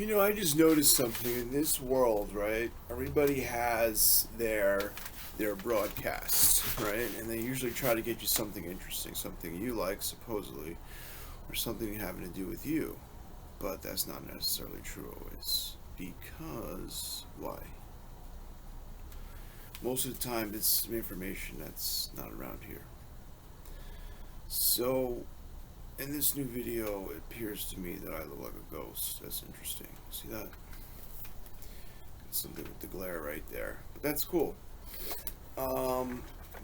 I just noticed something in this world, right? Everybody has their broadcasts, right? And they usually try to get you something interesting, something you like, supposedly, or something having to do with you. But that's not necessarily true always. Because why? Most of the time, it's information that's not around here. So, in this new video, it appears to me that I look like a ghost. That's interesting. See that? Something with the glare right there. But that's cool. Well,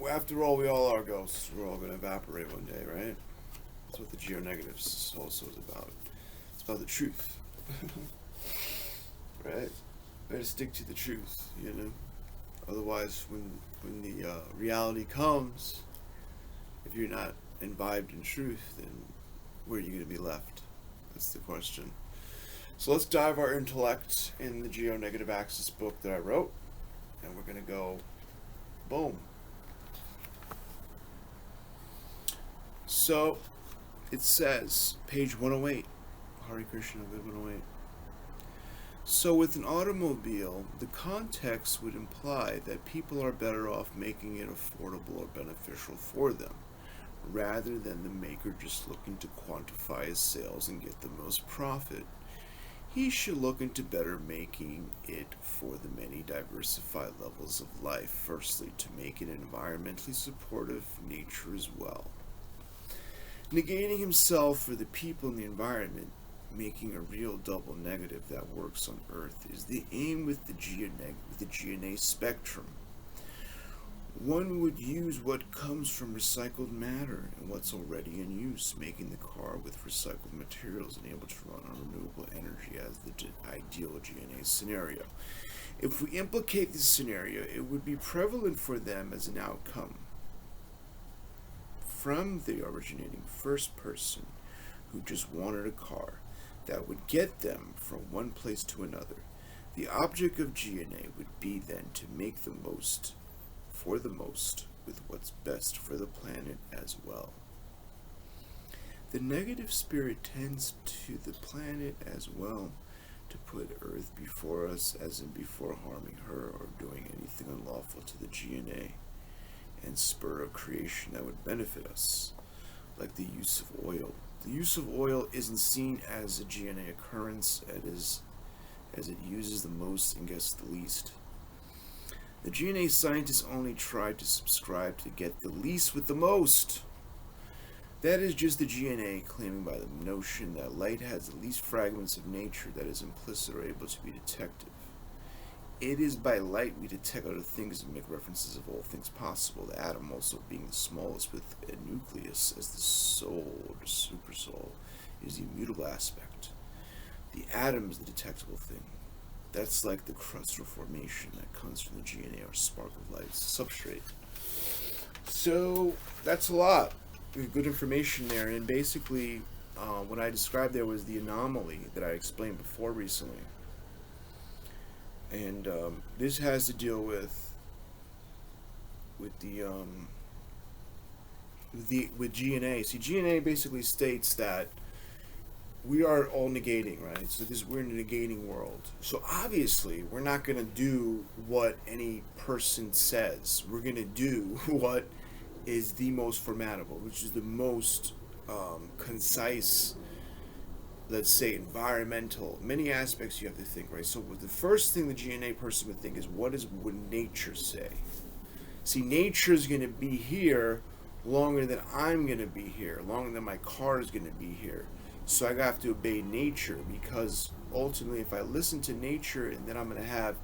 after all, we all are ghosts. We're all going to evaporate one day, right? That's what the Geo-Negative also is about. It's about the truth. Right? Better stick to the truth, Otherwise, when the reality comes, if you're not imbibed in truth, then where are you going to be left? That's the question. So let's dive our intellect in the Geo-Negative Axis book that I wrote, and we're going to go boom. So it says, page 108, Hare Krishna, good 108. So with an automobile, the context would imply that people are better off making it affordable or beneficial for them, rather than the maker just looking to quantify his sales and get the most profit. He should look into better making it for the many diversified levels of life. Firstly, to make it an environmentally supportive nature as well. Negating himself for the people and the environment, making a real double negative that works on Earth, is the aim with the GNA spectrum. One would use what comes from recycled matter and what's already in use, making the car with recycled materials and able to run on renewable energy as the ideal GNA scenario. If we implicate this scenario, it would be prevalent for them as an outcome from the originating first person who just wanted a car that would get them from one place to another. The object of GNA would be then to make the most for the most with what's best for the planet as well. The negative spirit tends to the planet as well, to put Earth before us, as in before harming her or doing anything unlawful to the GNA and spur of creation that would benefit us, like the use of oil. The use of oil isn't seen as a GNA occurrence as it uses the most and gets the least. The GNA scientists only try to subscribe to get the least with the most. That is just the GNA claiming by the notion that light has the least fragments of nature that is implicit or able to be detected. It is by light we detect other things and make references of all things possible, the atom also being the smallest with a nucleus, as the soul or the supersoul is the immutable aspect. The atom is the detectable thing. That's like the crustal formation that comes from the GNA or spark of light substrate. So that's a lot. Good information there. And basically, what I described there was the anomaly that I explained before recently. And this has to deal with GNA. See, GNA basically states that we are all negating, right? So we're in a negating world. So obviously, we're not going to do what any person says. We're going to do what is the most formidable, which is the most concise, let's say, environmental. Many aspects you have to think, right? So the first thing the GNA person would think is, would nature say? See, nature is going to be here longer than I'm going to be here, longer than my car is going to be here. So I have to obey nature, because ultimately if I listen to nature, and then I'm going to have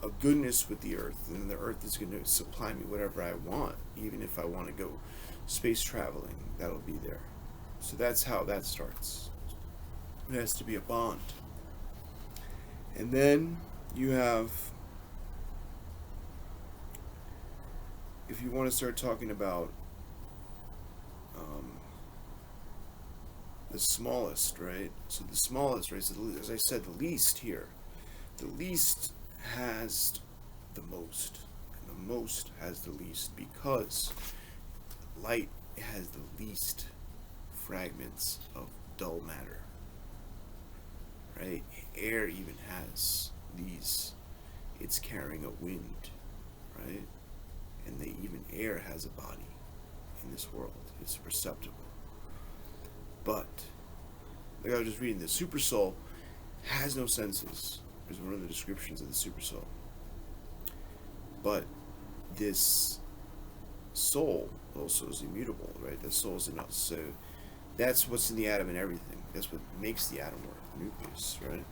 a goodness with the earth, and the earth is going to supply me whatever I want. Even if I want to go space traveling, that'll be there. So that's how that starts. It has to be a bond. And then you have, if you want to start talking about the smallest, right? So the smallest, right? So as I said, the least here. The least has the most, and the most has the least, because light has the least fragments of dull matter, right? Air even has these, it's carrying a wind, right? And even air has a body in this world. It's perceptible. But, like I was just reading, the super soul has no senses. Is one of the descriptions of the super soul. But this soul also is immutable, right? The soul is in us. So that's what's in the atom and everything. That's what makes the atom work, the nucleus, right?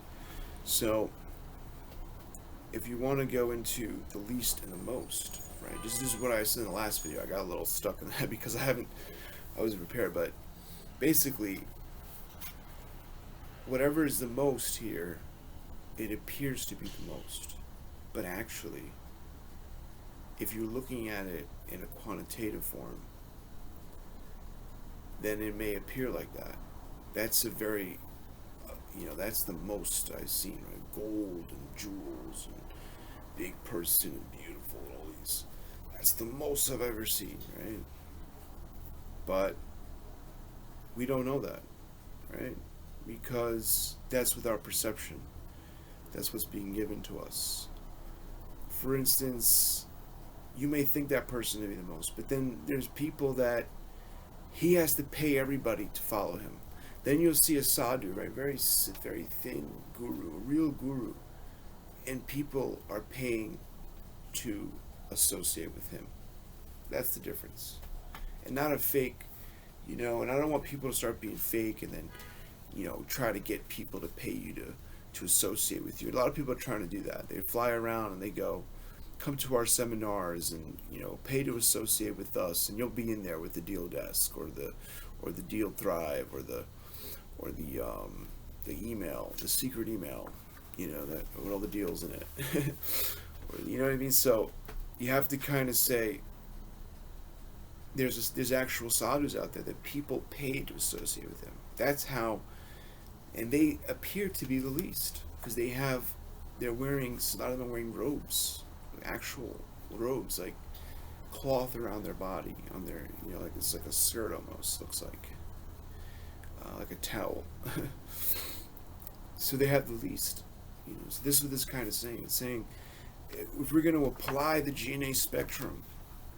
So if you want to go into the least and the most, right? This is what I said in the last video. I got a little stuck in that because I wasn't prepared, but basically whatever is the most here, it appears to be the most. But actually, if you're looking at it in a quantitative form, then it may appear like that. That's a very, that's the most I've seen, right? Gold and jewels and big person and beautiful and all these. That's the most I've ever seen, right? But we don't know that, right? Because that's with our perception. That's what's being given to us. For instance, you may think that person to be the most, but then there's people that he has to pay everybody to follow him. Then you'll see a sadhu, right? Very thin guru, a real guru. And people are paying to associate with him. That's the difference. And not a fake, and I don't want people to start being fake and then, try to get people to pay you to associate with you. A lot of people are trying to do that. They fly around and they go, come to our seminars and, pay to associate with us, and you'll be in there with the deal desk or the deal thrive or the email, the secret email, that with all the deals in it. You know what I mean? So you have to kind of say there's actual sadhus out there that people pay to associate with them. That's how, and they appear to be the least because they're wearing, a lot of them are wearing robes, actual robes, like cloth around their body, on their, like it's like a skirt almost, looks like a towel. So they have the least, so this is what this kind of saying. It's saying if we're going to apply the GNA spectrum,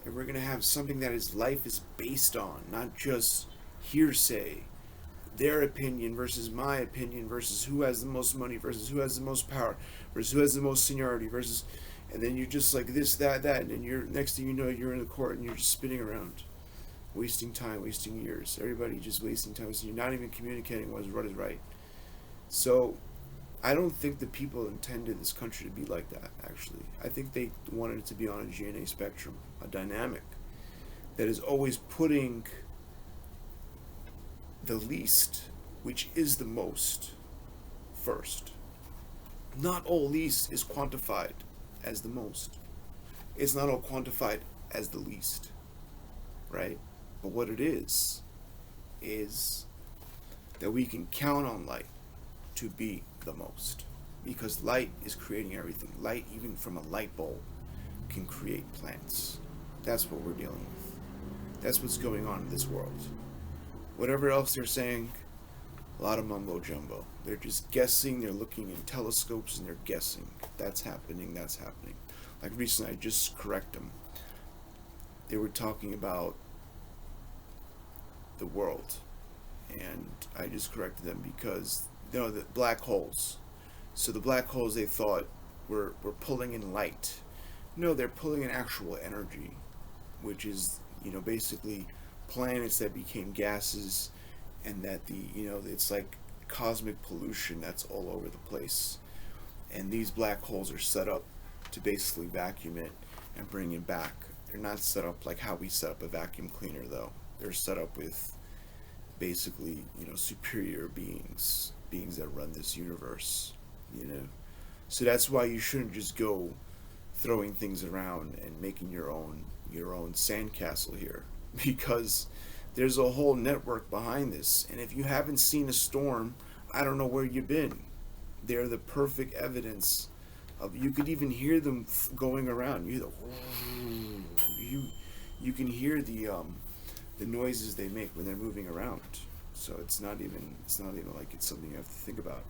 if we're going to have something that life is based on, not just hearsay, their opinion versus my opinion versus who has the most money versus who has the most power versus who has the most seniority versus, and then you're just like this, that, and then you're, next thing you know, you're in the court and you're just spinning around, wasting time, wasting years. Everybody just wasting time. So you're not even communicating what is right. So I don't think the people intended this country to be like that, actually. I think they wanted it to be on a GNA spectrum, a dynamic that is always putting the least, which is the most, first. Not all least is quantified as the most. It's not all quantified as the least, right? But what it is that we can count on light to be the most, because light is creating everything. Light, even from a light bulb, can create plants. That's what we're dealing with. That's what's going on in this world. Whatever else they're saying, a lot of mumbo jumbo. They're just guessing, they're looking in telescopes and they're guessing. That's happening. Like recently, I just correct them. They were talking about the world, and I just corrected them because, the black holes. So the black holes, they thought were pulling in light. No, they're pulling in actual energy, which is, basically planets that became gases, and that it's like cosmic pollution that's all over the place. And these black holes are set up to basically vacuum it and bring it back. They're not set up like how we set up a vacuum cleaner, though. They're set up with basically, superior beings that run this universe, So that's why you shouldn't just go throwing things around and making your own sandcastle here, because there's a whole network behind this. And if you haven't seen a storm, I don't know where you've been. They're the perfect evidence of, you could even hear them going around. You can hear the noises they make when they're moving around. So it's not even like it's something you have to think about.